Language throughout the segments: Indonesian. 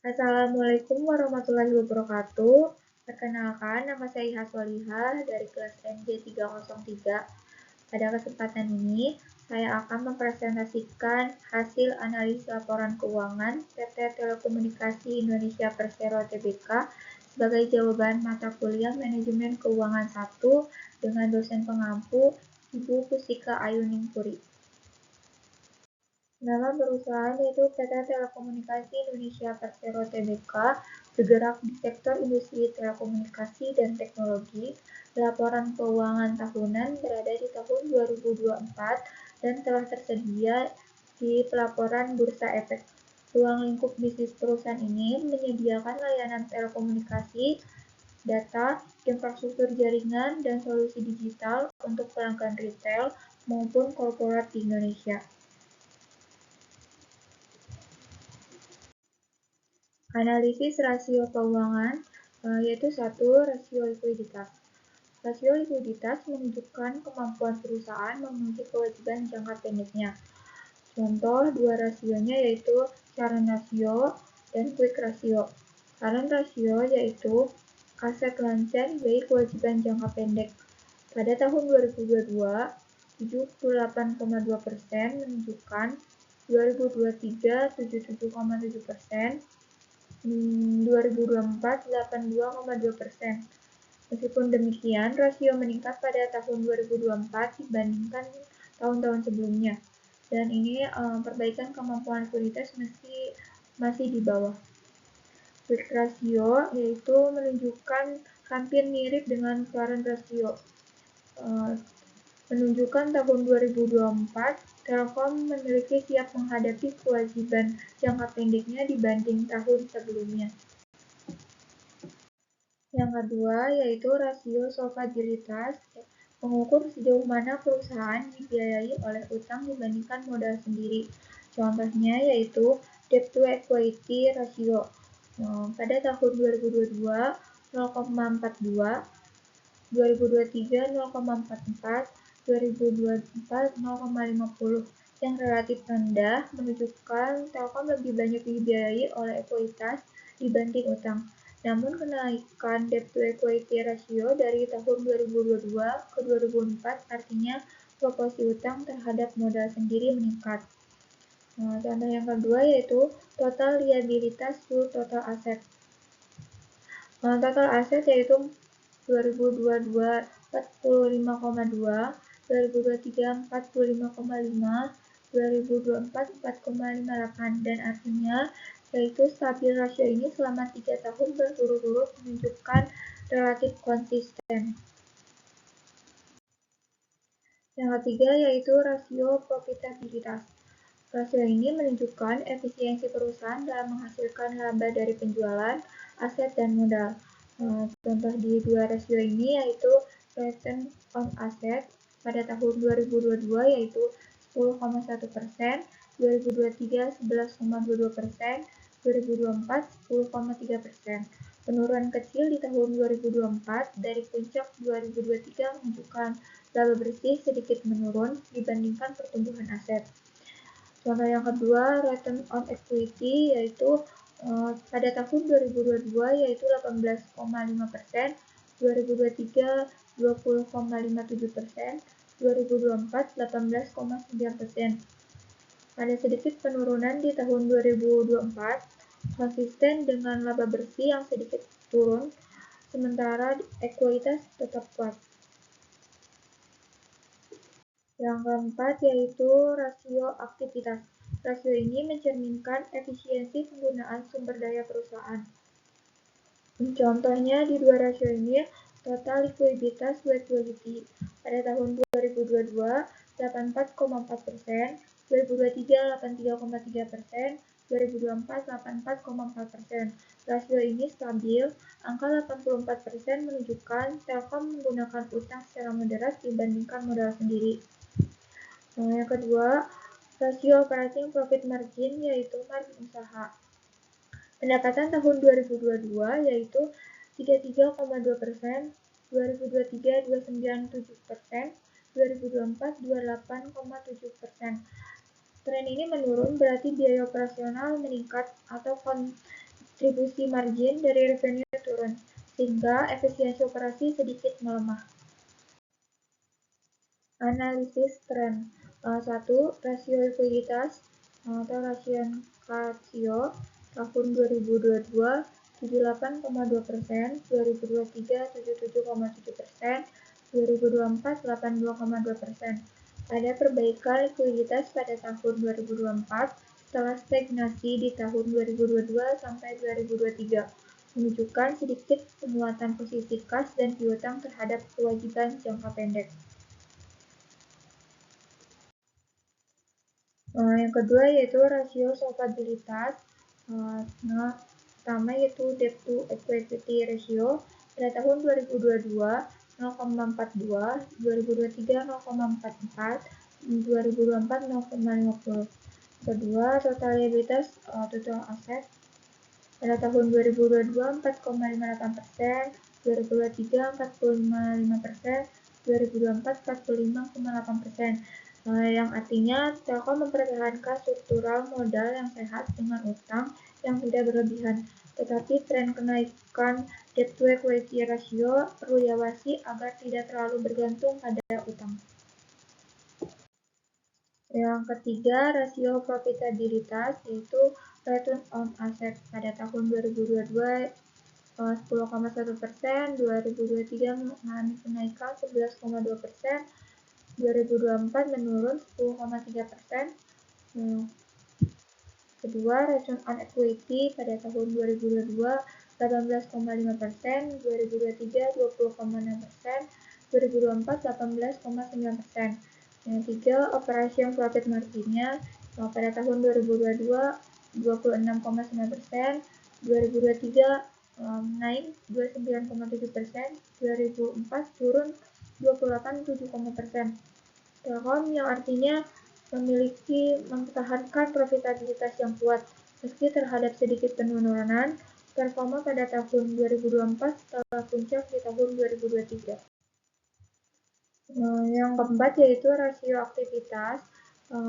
Assalamualaikum warahmatullahi wabarakatuh. Perkenalkan, nama saya Iha Solihah dari kelas MJ303. Pada kesempatan ini, saya akan mempresentasikan hasil analisis laporan keuangan PT Telekomunikasi Indonesia Persero Tbk sebagai jawaban mata kuliah Manajemen Keuangan 1 dengan dosen pengampu Ibu Pusika Ayuningpuri. Nama perusahaan yaitu PT Telekomunikasi Indonesia Persero Tbk, bergerak di sektor industri telekomunikasi dan teknologi. Laporan keuangan tahunan berada di tahun 2024 dan telah tersedia di pelaporan Bursa Efek. Ruang lingkup bisnis perusahaan ini menyediakan layanan telekomunikasi, data, infrastruktur jaringan, dan solusi digital untuk pelanggan retail maupun korporat di Indonesia. Analisis rasio keuangan yaitu 1. Rasio likuiditas. Rasio likuiditas menunjukkan kemampuan perusahaan memenuhi kewajiban jangka pendeknya. Contoh dua rasionya yaitu current ratio dan quick ratio. Current ratio yaitu aset lancar baik kewajiban jangka pendek. Pada tahun 2022, 78,2% menunjukkan 2023 77,7%, 2024 82,2%. Meskipun demikian, rasio meningkat pada tahun 2024 dibandingkan tahun-tahun sebelumnya. Dan ini perbaikan kemampuan likuiditas masih di bawah. Quick ratio yaitu menunjukkan hampir mirip dengan current ratio. Menunjukkan tahun 2024, Telkom memiliki siap menghadapi kewajiban jangka pendeknya dibanding tahun sebelumnya. Yang kedua yaitu rasio solvabilitas, mengukur sejauh mana perusahaan dibiayai oleh utang dibandingkan modal sendiri. Contohnya yaitu debt to equity ratio. Pada tahun 2022 0,42, 2023 0,44, 2024 0,50 yang relatif rendah menunjukkan Telkom lebih banyak dibiayai oleh ekuitas dibanding utang. Namun kenaikan debt to equity ratio dari tahun 2022 ke 2024 artinya proporsi utang terhadap modal sendiri meningkat. Contoh yang kedua yaitu total liabilitas to total asset. Total aset yaitu 2022 45,2, 2023 45,5, 2024 4,58 dan artinya yaitu stabil rasio ini selama 3 tahun berturut-turut menunjukkan relatif konsisten. Yang ketiga yaitu rasio profitabilitas. Rasio ini menunjukkan efisiensi perusahaan dalam menghasilkan laba dari penjualan, aset, dan modal. Contoh di dua rasio ini yaitu return on asset pada tahun 2022 yaitu 10,1%, 2023 11,22%, 2024 10,3%. Penurunan kecil di tahun 2024 dari puncak 2023 menunjukkan laba bersih sedikit menurun dibandingkan pertumbuhan aset. Contoh yang kedua, return on equity yaitu pada tahun 2022 yaitu 18,5%, 2023 20,57%, 2024 18,9%. Ada sedikit penurunan di tahun 2024, konsisten dengan laba bersih yang sedikit turun, sementara ekuitas tetap kuat. Yang keempat yaitu rasio aktivitas. Rasio ini mencerminkan efisiensi penggunaan sumber daya perusahaan. Contohnya di dua rasio ini, total likuiditas to equity pada tahun 2022 84,4%, 2023 83,3%, 2024 84,4%. Rasio ini stabil, angka 84% menunjukkan Telkom menggunakan utang secara moderat dibandingkan modal sendiri. Yang kedua, rasio operating profit margin yaitu margin usaha. Pendapatan tahun 2022 yaitu 33,2%, 2023 29,7%, 2024 28,7%. Tren ini menurun berarti biaya operasional meningkat atau kontribusi margin dari revenue turun, sehingga efisiensi operasi sedikit melemah. Analisis tren. 1. Rasio likuiditas atau rasio tahun 2022 78,2%, 2023 77,7%, 2024 82,2%. Ada perbaikan likuiditas pada tahun 2024 setelah stagnasi di tahun 2022 sampai 2023, menunjukkan sedikit penguatan posisi kas dan piutang terhadap kewajiban jangka pendek. Yang kedua yaitu rasio solvabilitas. Pertama yaitu debt to equity ratio pada tahun 2022 0,42, 2023 0,44, 2024 0,50. Kedua, total liabilitas total aset pada tahun 2022 4,58%, 2023 4,55%, 2024 45,8%. Yang artinya Telkom mempertahankan struktural modal yang sehat dengan utang yang tidak berlebihan, tetapi tren kenaikan debt to equity ratio perlu diawasi agar tidak terlalu bergantung pada utang. Yang ketiga, rasio profitabilitas yaitu return on asset pada tahun 2022 10,1%, 2023 mengalami kenaikan 11,2%, 2024 menurun 10,3%. Kedua, return on equity pada tahun 2022 18,5%, 2023 20,6%, 2024 18,9%. Yang tiga, operation profit marginnya pada tahun 2022 26,9%, 2023 naik 29,7%, 2024 turun 28,7%. Telkom yang artinya mempertahankan profitabilitas yang kuat meski terhadap sedikit penurunan performa pada tahun 2024 setelah puncak di tahun 2023. Yang keempat yaitu rasio aktivitas.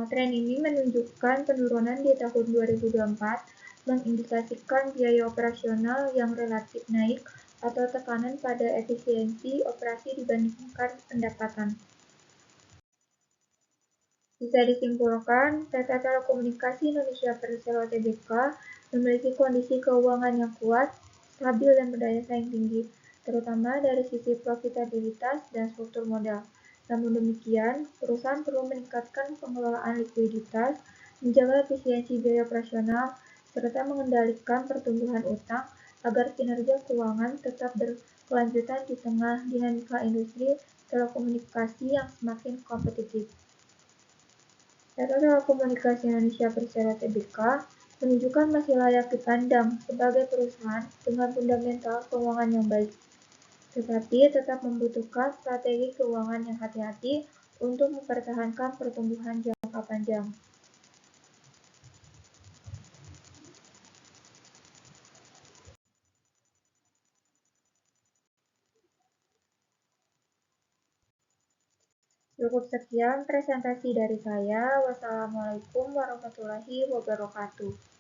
Tren ini menunjukkan penurunan di tahun 2024, mengindikasikan biaya operasional yang relatif naik atau tekanan pada efisiensi operasi dibandingkan pendapatan. Bisa disimpulkan, PT Telekomunikasi Indonesia Persero Tbk memiliki kondisi keuangan yang kuat, stabil dan berdaya saing tinggi, terutama dari sisi profitabilitas dan struktur modal. Namun demikian, perusahaan perlu meningkatkan pengelolaan likuiditas, menjaga efisiensi biaya operasional, serta mengendalikan pertumbuhan utang agar kinerja keuangan tetap berkelanjutan di tengah dinamika industri telekomunikasi yang semakin kompetitif. PT Telekomunikasi Indonesia Persero Tbk menunjukkan masih layak dipandang sebagai perusahaan dengan fundamental keuangan yang baik, tetapi tetap membutuhkan strategi keuangan yang hati-hati untuk mempertahankan pertumbuhan jangka panjang. Cukup sekian presentasi dari saya. Wassalamualaikum warahmatullahi wabarakatuh.